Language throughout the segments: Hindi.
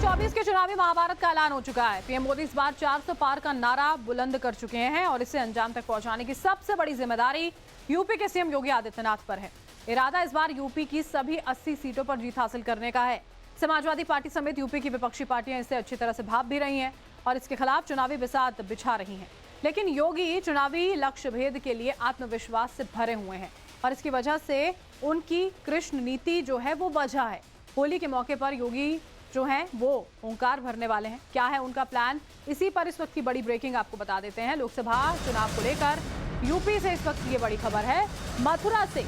2024 के चुनावी महाभारत का ऐलान हो चुका है। पीएम मोदी इस बार 400 पार का नारा बुलंद कर चुके हैं और इसे अंजाम तक पहुंचाने की सबसे बड़ी जिम्मेदारी यूपी के सीएम योगी आदित्यनाथ पर है। इरादा इस बार यूपी की सभी 80 सीटों पर जीत हासिल करने का है। समाजवादी पार्टी समेत यूपी की विपक्षी पार्टियां इससे अच्छी तरह से भाप भी रही हैं और इसके खिलाफ चुनावी बिसात बिछा रही हैं। लेकिन योगी चुनावी लक्ष्य भेद के लिए आत्मविश्वास से भरे हुए हैं और इसकी वजह से उनकी कृष्ण नीति जो है वो वजह है। होली के मौके पर योगी जो हैं वो ओंकार भरने वाले हैं। क्या है उनका प्लान, इसी पर इस वक्त की बड़ी ब्रेकिंग आपको बता देते हैं। लोकसभा चुनाव को लेकर यूपी से इस वक्त ये बड़ी खबर है। मथुरा से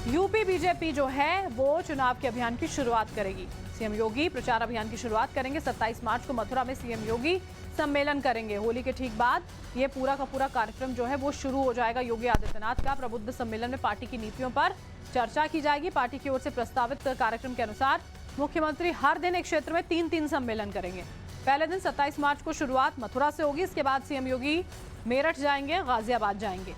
यूपी बीजेपी जो है वो चुनाव के अभियान की शुरुआत करेगी। सीएम योगी प्रचार अभियान की शुरुआत करेंगे। 27 मार्च को मथुरा में सीएम योगी सम्मेलन करेंगे। होली के ठीक बाद ये पूरा का पूरा कार्यक्रम जो है वो शुरू हो जाएगा। योगी आदित्यनाथ का प्रबुद्ध सम्मेलन में पार्टी की नीतियों पर चर्चा की जाएगी। पार्टी की ओर से प्रस्तावित कार्यक्रम के अनुसार मुख्यमंत्री हर दिन एक क्षेत्र में 3-3 सम्मेलन करेंगे। पहले दिन 27 मार्च को शुरुआत मथुरा से होगी। इसके बाद सीएम योगी मेरठ जाएंगे, गाजियाबाद जाएंगे।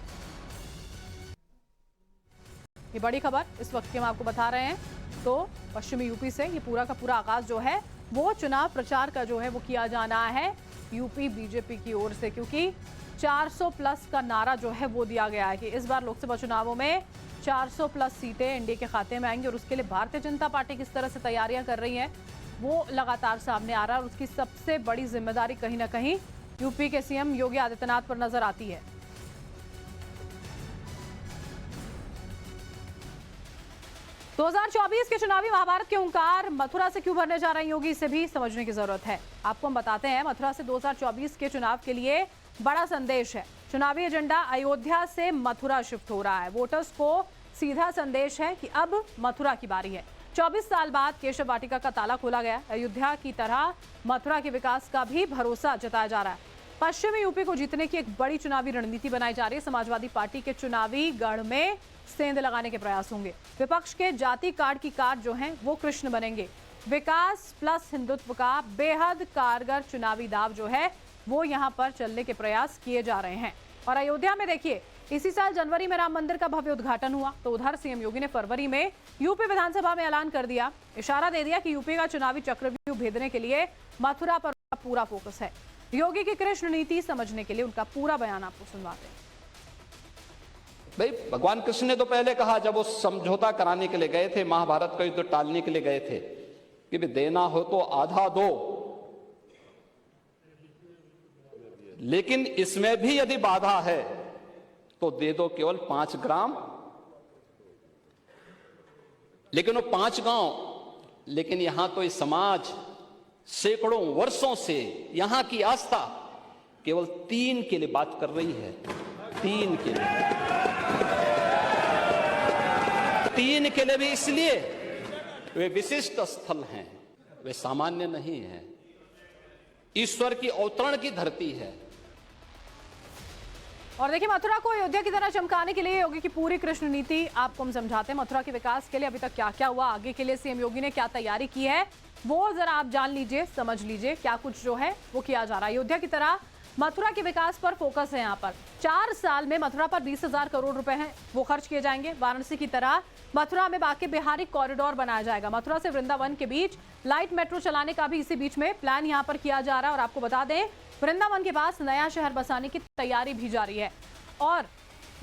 ये बड़ी खबर इस वक्त की हम आपको बता रहे हैं। तो पश्चिमी यूपी से ये पूरा का पूरा आगाज जो है वो चुनाव प्रचार का जो है वो किया जाना है यूपी बीजेपी की ओर से, क्योंकि 400 प्लस का नारा जो है वो दिया गया है कि इस बार लोकसभा चुनावों में 400 प्लस सीटें एनडीए के खाते में आएंगी और उसके लिए भारतीय जनता पार्टी किस तरह से तैयारियां कर रही है वो लगातार सामने आ रहा है और उसकी सबसे बड़ी जिम्मेदारी कहीं ना कहीं यूपी के सीएम योगी आदित्यनाथ पर नजर आती है। तो 2024 के चुनावी महाभारत के ओंकार मथुरा से क्यों भरने जा रहे हैं योगी, इसे भी समझने की जरूरत है। आपको हम बताते हैं मथुरा से 2024 के चुनाव के लिए बड़ा संदेश है। चुनावी एजेंडा अयोध्या से मथुरा शिफ्ट हो रहा है। वोटर्स को सीधा संदेश है कि अब मथुरा की बारी है। 24 साल बाद केशव वाटिका का ताला खोला गया। अयोध्या की तरह मथुरा के विकास का भी भरोसा जताया जा रहा है। पश्चिमी यूपी को जीतने की एक बड़ी चुनावी रणनीति बनाई जा रही है। समाजवादी पार्टी के चुनावी गढ़ में सेंध लगाने के प्रयास होंगे। विपक्ष के जाति कार्ड की कार्ड जो हैं वो कृष्ण बनेंगे। विकास प्लस हिंदुत्व का बेहद कारगर चुनावी दाव जो है वो यहां पर चलने के प्रयास किए जा रहे हैं। और अयोध्या में देखिए, इसी साल जनवरी में राम मंदिर का भव्य उद्घाटन हुआ, तो उधर सीएम योगी ने फरवरी में यूपी विधानसभा में ऐलान कर दिया, इशारा दे दिया कि यूपी का चुनावी चक्रव्यूह भेदने के लिए मथुरा पर पूरा फोकस है। योगी की कृष्ण नीति समझने के लिए उनका पूरा बयान आपको सुनवाते हैं। भाई, भगवान कृष्ण ने तो पहले कहा, जब वो समझौता कराने के लिए गए थे, महाभारत का युद्ध टालने के लिए गए थे, कि भी देना हो तो आधा दो, लेकिन इसमें भी यदि बाधा है तो दे दो केवल 5 ग्राम। लेकिन वो 5 गांव, लेकिन यहां तो इस समाज सैकड़ों वर्षों से यहां की आस्था केवल 3 के लिए बात कर रही है। 3 के लिए, 3 के लिए भी इसलिए वे विशिष्ट स्थल हैं, वे सामान्य नहीं हैं, ईश्वर की अवतरण की धरती है। और देखिए, मथुरा को अयोध्या की तरह चमकाने के लिए योगी की पूरी कृष्ण नीति आपको हम समझाते हैं। मथुरा के विकास के लिए अभी तक क्या क्या हुआ, आगे के लिए सीएम योगी ने क्या तैयारी की है, वो जरा आप जान लीजिए, समझ लीजिए क्या कुछ जो है वो किया जा रहा है। अयोध्या की तरह मथुरा के विकास पर फोकस है। यहाँ पर 4 साल में मथुरा पर 20,000 करोड़ रुपए हैं वो खर्च किए जाएंगे। वाराणसी की तरह मथुरा में बांके बिहारी कॉरिडोर बनाया जाएगा। मथुरा से वृंदावन के बीच लाइट मेट्रो चलाने का भी इसी बीच में प्लान यहाँ पर किया जा रहा है। और आपको बता दें, वृंदावन के पास नया शहर बसाने की तैयारी भी जारी है। और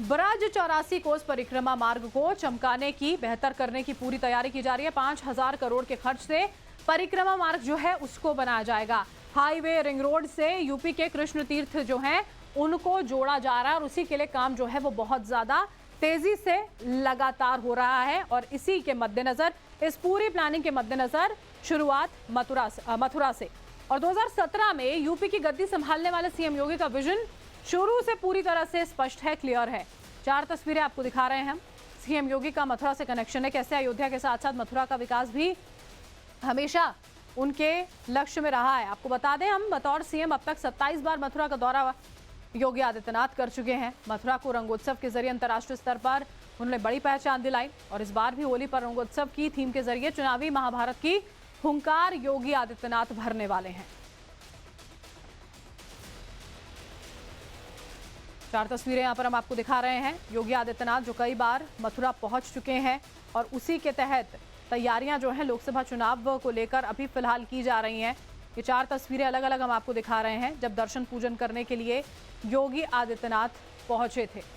ब्रज 84 कोस परिक्रमा मार्ग को चमकाने की, बेहतर करने की पूरी तैयारी की जा रही है। 5,000 करोड़ के खर्च से परिक्रमा मार्ग जो है उसको बनाया जाएगा। हाईवे रिंग रोड से यूपी के कृष्ण तीर्थ जो हैं उनको जोड़ा जा रहा है और उसी के लिए काम जो है वो बहुत ज्यादा तेजी से लगातार हो रहा है। और इसी के मद्देनजर, इस पूरी प्लानिंग के मद्देनजर शुरुआत मथुरा से। और 2017 में यूपी की गद्दी संभालने वाले सीएम योगी का विजन शुरू से पूरी तरह से स्पष्ट है, क्लियर है। 4 तस्वीरें आपको दिखा रहे हैं हम। सीएम योगी का मथुरा से कनेक्शन है, कैसे अयोध्या के साथ साथ मथुरा का विकास भी हमेशा उनके लक्ष्य में रहा है। आपको बता दें, हम बतौर सीएम अब तक 27 बार मथुरा का दौरा योगी आदित्यनाथ कर चुके हैं। मथुरा को रंगोत्सव के जरिए अंतर्राष्ट्रीय स्तर पर उन्होंने बड़ी पहचान दिलाई और इस बार भी होली पर रंगोत्सव की थीम के जरिए चुनावी महाभारत की हुंकार योगी आदित्यनाथ भरने वाले हैं। 4 तस्वीरें यहाँ पर हम आपको दिखा रहे हैं। योगी आदित्यनाथ जो कई बार मथुरा पहुंच चुके हैं और उसी के तहत तैयारियां जो हैं लोकसभा चुनाव को लेकर अभी फिलहाल की जा रही हैं। ये 4 तस्वीरें अलग अलग हम आपको दिखा रहे हैं जब दर्शन पूजन करने के लिए योगी आदित्यनाथ पहुंचे थे।